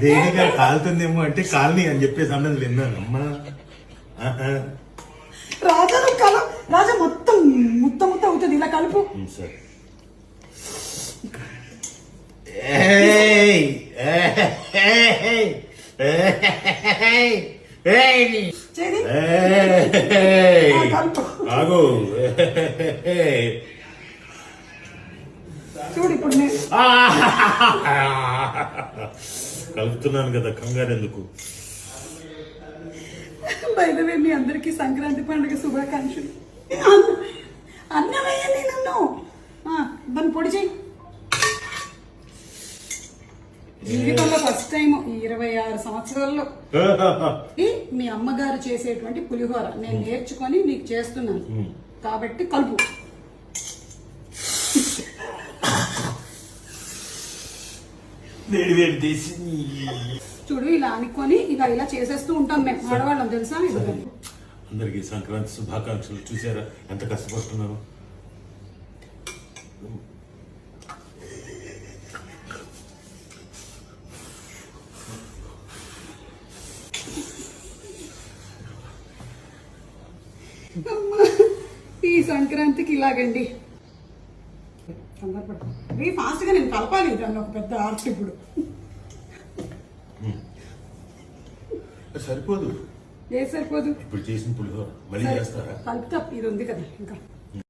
దేనిగా కాలుతుందేమో అంటే కాలనీ అని చెప్పేసి అన్నది విన్నాను అమ్మా. రాజా రాజా మొత్తం ముత్త అవుతుంది ఇలా కలుపు. సరే ఆగు. చూడు ఇప్పుడు కలుపుతున్నాను కదా, కంగారు ఎందుకు. బయలువే మీ అందరికీ సంక్రాంతి పండుగ శుభాకాంక్షలు. అన్నమయ్యండి నన్ను దాన్ని పొడి చేయి. జీవితంలో ఫస్ట్ టైం 26 సంవత్సరాల్లో మీ అమ్మగారు చేసేటువంటి పులిహోర నేను నేర్చుకొని నీకు చేస్తున్నాను కాబట్టి కలుపు. చూడు ఇలా అనుకొని ఇలా చేసేస్తూ ఉంటాం మేము ఆడవాళ్ళం తెలుసా. అందరికి సంక్రాంతి శుభాకాంక్షలు. చూసారా ఎంత కష్టపడుతున్నారు. ఈ సంక్రాంతికి ఇలాగండి. ఫాస్ట్ గా నేను కలపాలి దాన్ని ఒక పెద్ద ఆర్ట్. ఇప్పుడు సరిపోదు. ఏ సరిపోదు? ఇప్పుడు చేసిన పులిహోర మళ్ళీ చేస్తారా? కలుపుతా, ఇది ఉంది కదా ఇంకా.